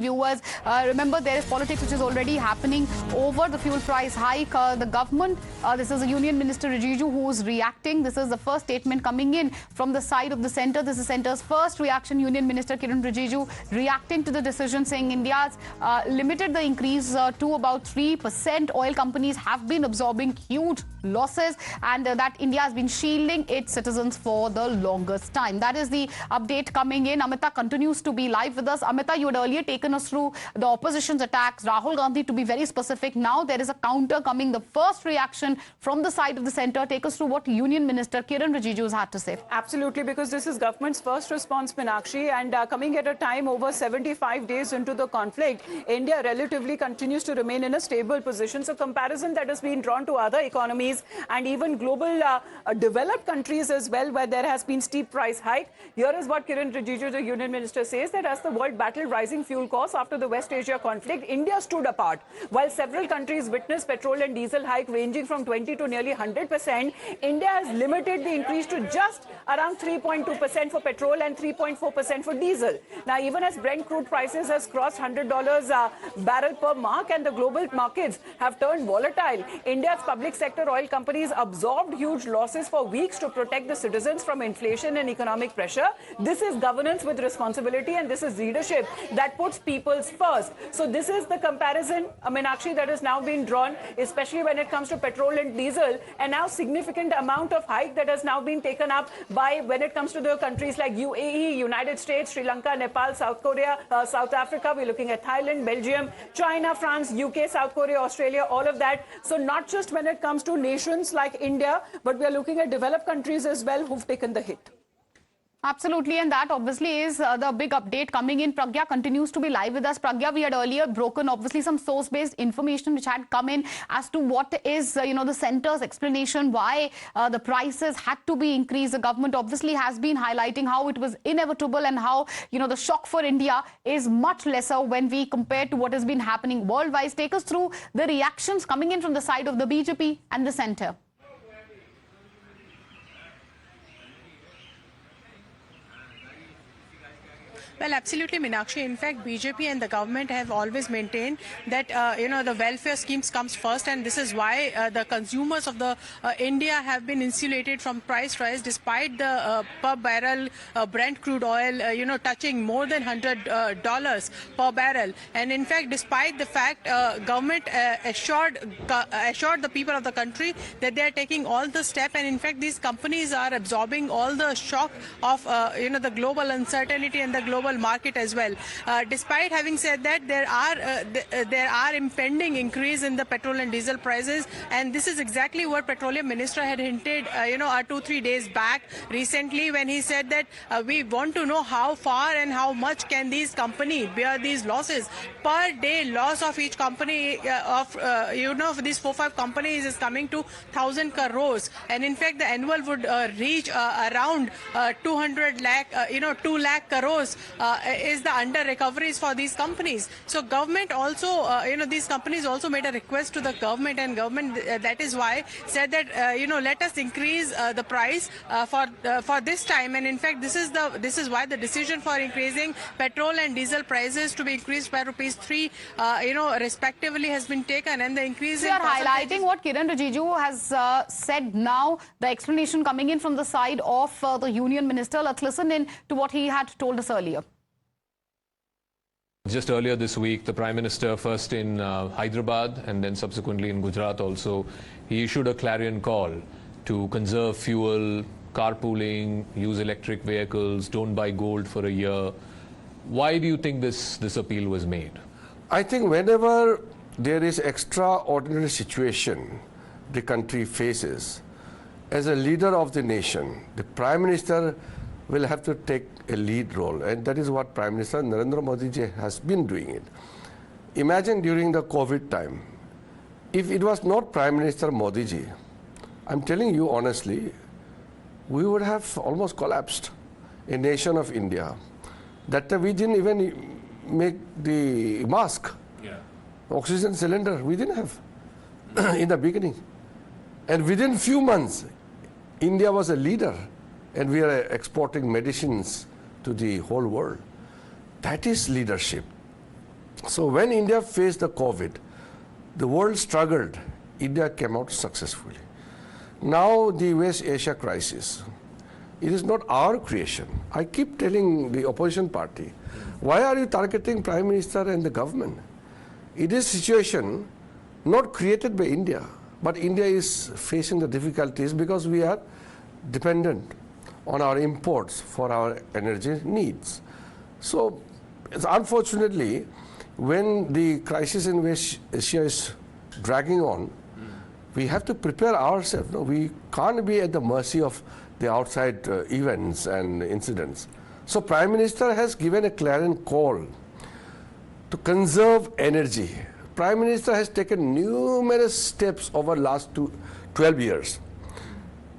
viewers. Remember, there is politics which is already happening over the fuel price hike. The government, this is the Union Minister Rijiju who is reacting. This is the first statement coming in from the side of the centre. This is centre's first reaction. Union Minister Kiren Rijiju reacting to the decision, saying India's limited the increase to about 3%. Oil companies have been absorbing huge losses, and that India has been shielding its citizens for the longest time. That is the update coming in. Amita continues to be live with us. Amita, you had earlier taken us through the opposition's attacks, Rahul Gandhi to be very specific. Now there is a counter coming, the first reaction from the side of the centre. Take us through what Union Minister Kiren Rijiju has had to say. Absolutely, because this is government's first response, Meenakshi, and coming at a time over 75 days into the conflict, India relatively continues to remain in a stable position. So comparison that has been drawn to other economies and even global developed countries as well, where there has been steep price hike. Here is what Kiren Rijiju, the Union Minister, says, that as the world battled rising fuel costs after the West Asia conflict, India stood apart. While several countries witnessed petrol and diesel hike ranging from 20 to nearly 100%, India has limited the increase to just around 3.2% for petrol and 3.4% for diesel. Now, even as Brent crude prices has crossed $100 barrel per mark and the global markets have turned volatile, India's public sector oil companies absorbed huge losses for weeks to protect the citizens from inflation and economic pressure. This is governance with responsibility, and this is leadership that puts people first. So this is the comparison, Meenakshi, that has now been drawn, especially when it comes to petrol and diesel, and now significant amount of hike that has now been taken up by when it comes to the countries like UAE, United States, Sri Lanka, Nepal, South Korea, South Africa. We're looking at Thailand, Belgium, China, France, UK, South Korea, Australia, all of that. So not just when it comes to nations like India, but we are looking at developed countries as well who've taken the hit. Absolutely, and that obviously is the big update coming in. Pragya continues to be live with us. Pragya, we had earlier broken obviously some source-based information which had come in as to what is, the centre's explanation why the prices had to be increased. The government obviously has been highlighting how it was inevitable and how, the shock for India is much lesser when we compare to what has been happening worldwide. Take us through the reactions coming in from the side of the BJP and the centre. Well, absolutely, Meenakshi. In fact, BJP and the government have always maintained that, the welfare schemes comes first, and this is why the consumers of the India have been insulated from price rise, despite the per barrel Brent crude oil, touching more than $100 per barrel. And in fact, despite the fact government assured the people of the country that they are taking all the steps, and in fact, these companies are absorbing all the shock of, the global uncertainty and the global market as well. Despite having said that, there are impending increase in the petrol and diesel prices, and this is exactly what Petroleum Minister had hinted 2-3 days back recently, when he said that we want to know how far and how much can these companies bear these losses. Per day loss of each company of these 4-5 companies is coming to 1,000 crores, and in fact the annual would reach around 200 lakh 2 lakh crores is the under recoveries for these companies. So government also, these companies also made a request to the government, and government that is why said that let us increase the price for this time. And in fact, this is why the decision for increasing petrol and diesel prices to be increased by ₹3, respectively, has been taken, and the increase. We are highlighting what Kiren Rijiju has said now. The explanation coming in from the side of the Union Minister. Let's listen in to what he had told us earlier. Just earlier this week, the Prime Minister, first in Hyderabad and then subsequently in Gujarat also, he issued a clarion call to conserve fuel, carpooling, use electric vehicles, don't buy gold for a year. Why do you think this appeal was made? I think whenever there is extraordinary situation the country faces, as a leader of the nation, the Prime Minister will have to take a lead role, and that is what Prime Minister Narendra Modi ji has been doing it. Imagine during the COVID time, if it was not Prime Minister Modi ji, I'm telling you honestly, we would have almost collapsed, a nation of India. That time we didn't even make the mask, oxygen cylinder, we didn't have in the beginning. And within few months, India was a leader, and we are exporting medicines to the whole world. That is leadership. So when India faced the COVID, the world struggled. India came out successfully. Now the West Asia crisis, it is not our creation. I keep telling the opposition party, why are you targeting Prime Minister and the government? It is a situation not created by India, but India is facing the difficulties because we are dependent on our imports for our energy needs. So unfortunately, when the crisis in West Asia is dragging on, we have to prepare ourselves. No, we can't be at the mercy of the outside events and incidents. So Prime Minister has given a clarion call to conserve energy. Prime Minister has taken numerous steps over the last 12 years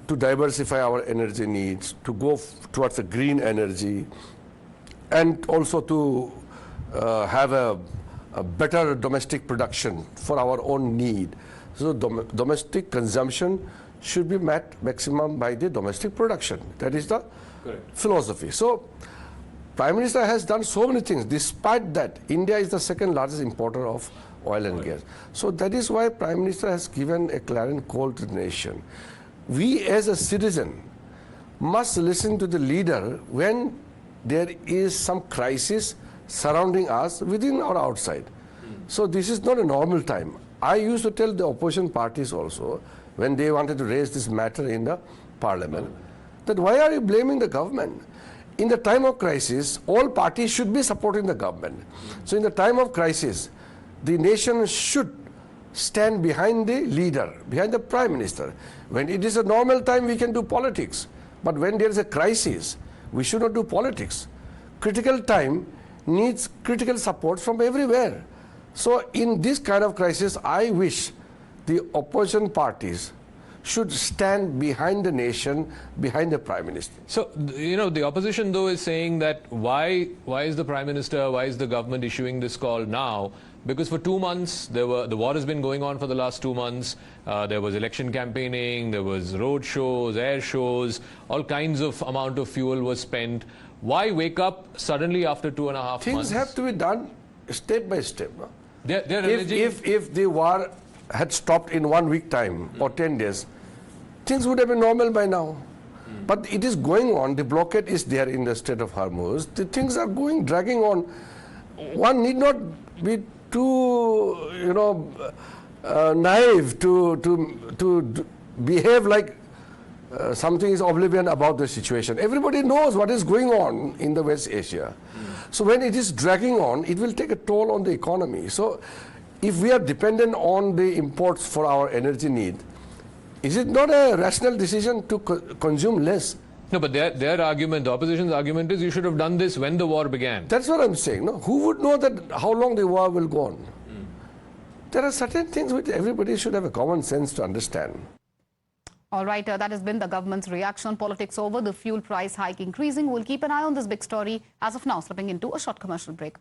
to diversify our energy needs, to go towards a green energy, and also to have a better domestic production for our own need. So domestic consumption should be met maximum by the domestic production. That is the philosophy. So Prime Minister has done so many things. Despite that, India is the second largest importer of oil and gas. So that is why Prime Minister has given a clarion call to the nation. We as a citizen must listen to the leader when there is some crisis surrounding us within or outside. So this is not a normal time. I used to tell the opposition parties also, when they wanted to raise this matter in the parliament, that why are you blaming the government? In the time of crisis, all parties should be supporting the government. So in the time of crisis, the nation should stand behind the leader, behind the Prime Minister. When it is a normal time, we can do politics. But when there is a crisis, we should not do politics. Critical time needs critical support from everywhere. So in this kind of crisis, I wish the opposition parties should stand behind the nation, behind the Prime Minister. So, the opposition, though, is saying that why is the Prime Minister, why is the government issuing this call now? Because for 2 months, the war has been going on for the last 2 months. There was election campaigning, there was road shows, air shows, all kinds of amount of fuel was spent. Why wake up suddenly after 2.5 months? Things have to be done step by step. No? If the war had stopped in 1 week time or 10 days, things would have been normal by now. But it is going on. The blockade is there in the Strait of Hormuz. The things are dragging on. One need not be too, naive to behave like something is oblivion about the situation. Everybody knows what is going on in the West Asia. So when it is dragging on, it will take a toll on the economy. So if we are dependent on the imports for our energy need, is it not a rational decision to consume less? No, but their argument, the opposition's argument is you should have done this when the war began. That's what I'm saying. No? Who would know that how long the war will go on? There are certain things which everybody should have a common sense to understand. All right, that has been the government's reaction on politics over the fuel price hike increasing. We'll keep an eye on this big story. As of now, slipping into a short commercial break.